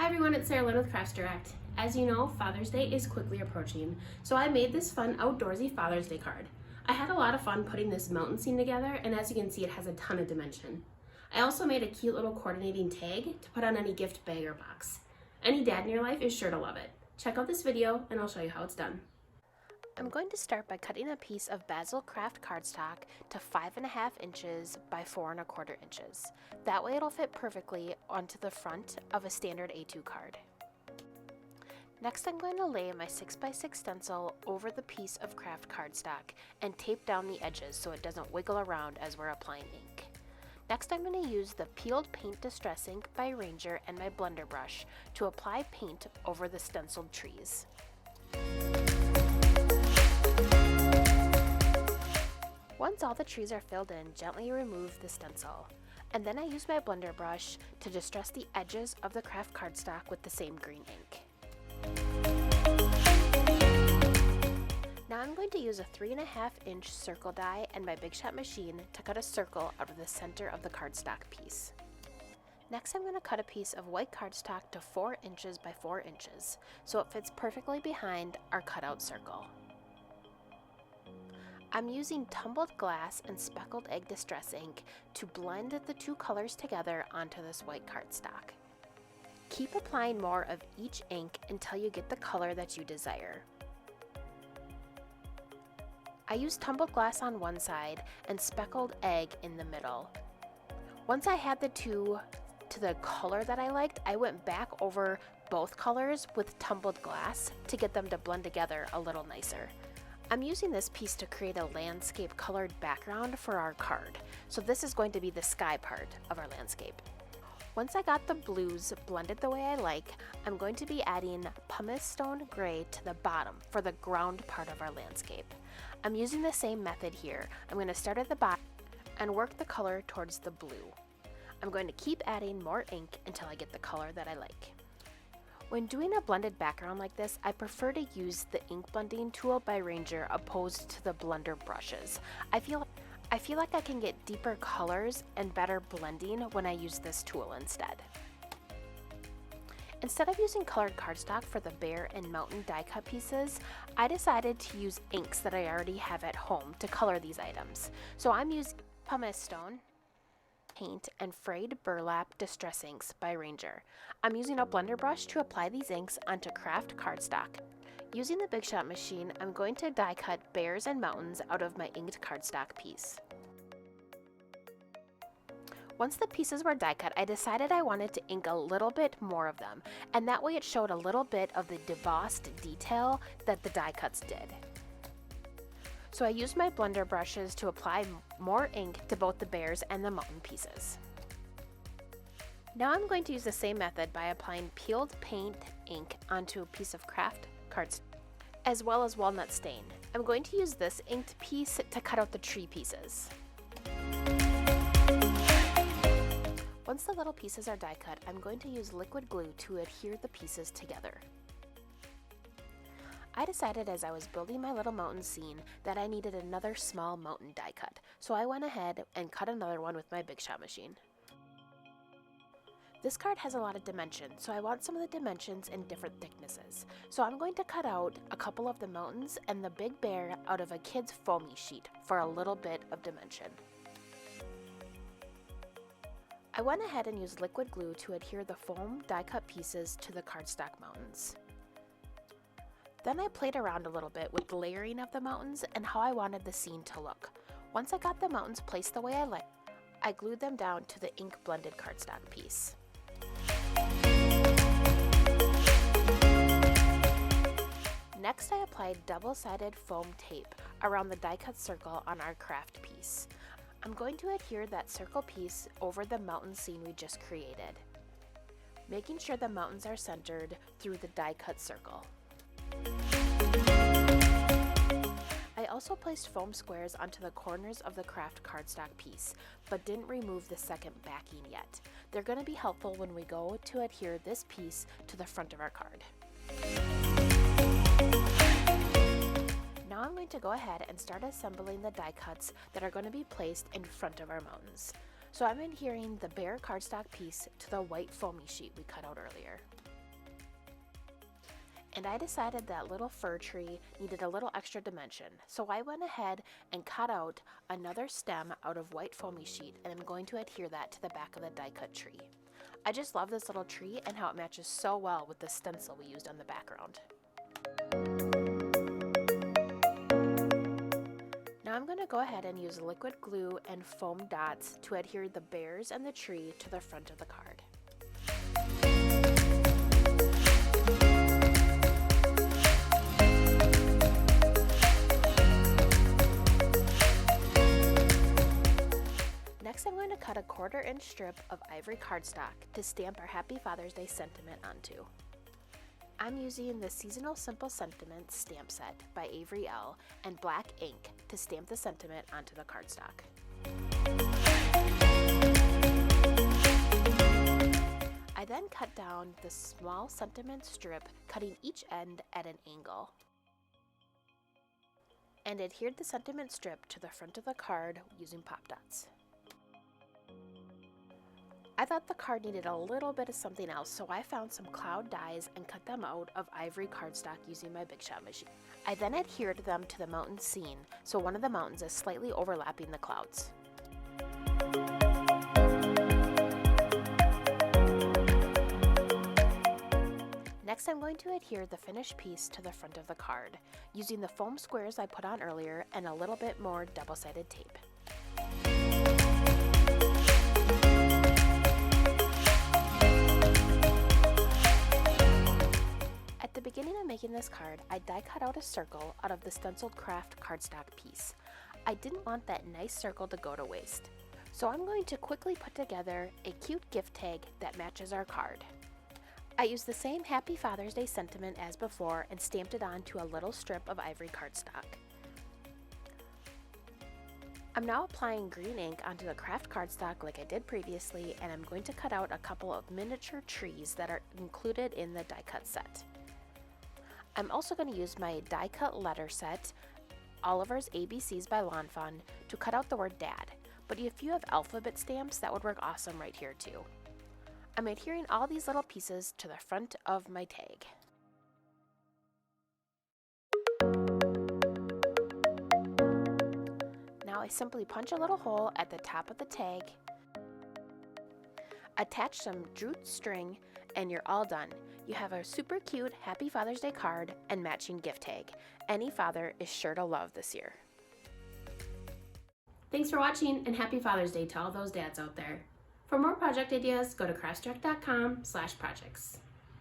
everyone, it's Sarah Lynn with Crafts Direct. As you know, Father's Day is quickly approaching, so I made this fun outdoorsy Father's Day card. I had a lot of fun putting this mountain scene together, and as you can see, it has a ton of dimension. I also made a cute little coordinating tag to put on any gift bag or box. Any dad in your life is sure to love it. Check out this video and I'll show you how it's done. I'm going to start by cutting a piece of Basil Craft cardstock to 5.5 inches by 4.25 inches. That way it'll fit perfectly onto the front of a standard A2 card. Next, I'm going to lay my 6x6 stencil over the piece of craft cardstock and tape down the edges so it doesn't wiggle around as we're applying ink. Next, I'm going to use the Peeled Paint Distress Ink by Ranger and my blender brush to apply paint over the stenciled trees. Once all the trees are filled in, gently remove the stencil. And then I use my blender brush to distress the edges of the craft cardstock with the same green ink. Now I'm going to use a 3.5 inch circle die and my Big Shot machine to cut a circle out of the center of the cardstock piece. Next, I'm going to cut a piece of white cardstock to 4 inches by 4 inches so it fits perfectly behind our cutout circle. I'm using tumbled glass and speckled egg distress ink to blend the two colors together onto this white cardstock. Keep applying more of each ink until you get the color that you desire. I used tumbled glass on one side and speckled egg in the middle. Once I had the two to the color that I liked, I went back over both colors with tumbled glass to get them to blend together a little nicer. I'm using this piece to create a landscape colored background for our card, so this is going to be the sky part of our landscape. Once I got the blues blended the way I like, I'm going to be adding pumice stone gray to the bottom for the ground part of our landscape. I'm using the same method here. I'm going to start at the bottom and work the color towards the blue. I'm going to keep adding more ink until I get the color that I like. When doing a blended background like this, I prefer to use the ink blending tool by Ranger opposed to the blender brushes. I feel like I can get deeper colors and better blending when I use this tool instead. Instead of using colored cardstock for the bear and mountain die cut pieces, I decided to use inks that I already have at home to color these items. So I'm using pumice stone paint and frayed burlap distress inks by Ranger. I'm using a blender brush to apply these inks onto craft cardstock. Using the Big Shot machine, I'm going to die cut bears and mountains out of my inked cardstock piece. Once the pieces were die cut, I decided I wanted to ink a little bit more of them, and that way it showed a little bit of the embossed detail that the die cuts did. So I used my blender brushes to apply more ink to both the bears and the mountain pieces. Now I'm going to use the same method by applying peeled paint ink onto a piece of craft cards, as well as walnut stain. I'm going to use this inked piece to cut out the tree pieces. Once the little pieces are die cut, I'm going to use liquid glue to adhere the pieces together. I decided as I was building my little mountain scene that I needed another small mountain die cut, so I went ahead and cut another one with my Big Shot machine. This card has a lot of dimension, so I want some of the dimensions in different thicknesses. So I'm going to cut out a couple of the mountains and the big bear out of a kid's foamy sheet for a little bit of dimension. I went ahead and used liquid glue to adhere the foam die cut pieces to the cardstock mountains. Then I played around a little bit with the layering of the mountains and how I wanted the scene to look. Once I got the mountains placed the way I liked, I glued them down to the ink blended cardstock piece. Next, I applied double-sided foam tape around the die cut circle on our craft piece. I'm going to adhere that circle piece over the mountain scene we just created, making sure the mountains are centered through the die cut circle. I also placed foam squares onto the corners of the craft cardstock piece, but didn't remove the second backing yet. They're going to be helpful when we go to adhere this piece to the front of our card. Now I'm going to go ahead and start assembling the die cuts that are going to be placed in front of our mountains. So I'm adhering the bare cardstock piece to the white foamy sheet we cut out earlier. And I decided that little fir tree needed a little extra dimension, so I went ahead and cut out another stem out of white foamy sheet, and I'm going to adhere that to the back of the die cut tree. I just love this little tree and how it matches so well with the stencil we used on the background. Now I'm going to go ahead and use liquid glue and foam dots to adhere the bears and the tree to the front of the card. Next, I'm going to cut a 1/4 inch strip of ivory cardstock to stamp our Happy Father's Day sentiment onto. I'm using the Seasonal Simple Sentiments stamp set by Avery Elle and black ink to stamp the sentiment onto the cardstock. I then cut down the small sentiment strip, cutting each end at an angle, and adhered the sentiment strip to the front of the card using pop dots. I thought the card needed a little bit of something else, so I found some cloud dies and cut them out of ivory cardstock using my Big Shot machine. I then adhered them to the mountain scene, so one of the mountains is slightly overlapping the clouds. Next, I'm going to adhere the finished piece to the front of the card, using the foam squares I put on earlier and a little bit more double-sided tape. At the beginning of making this card, I die cut out a circle out of the stenciled craft cardstock piece. I didn't want that nice circle to go to waste, so I'm going to quickly put together a cute gift tag that matches our card. I used the same Happy Father's Day sentiment as before and stamped it onto a little strip of ivory cardstock. I'm now applying green ink onto the craft cardstock like I did previously, and I'm going to cut out a couple of miniature trees that are included in the die cut set. I'm also going to use my die cut letter set, Oliver's ABCs by Lawn Fun, to cut out the word Dad, but if you have alphabet stamps, that would work awesome right here too. I'm adhering all these little pieces to the front of my tag. Now I simply punch a little hole at the top of the tag, attach some jute string, and you're all done. You have a super cute Happy Father's Day card and matching gift tag. Any father is sure to love this year. Thanks for watching, and Happy Father's Day to all those dads out there. For more project ideas, go to craftsdirect.com/projects.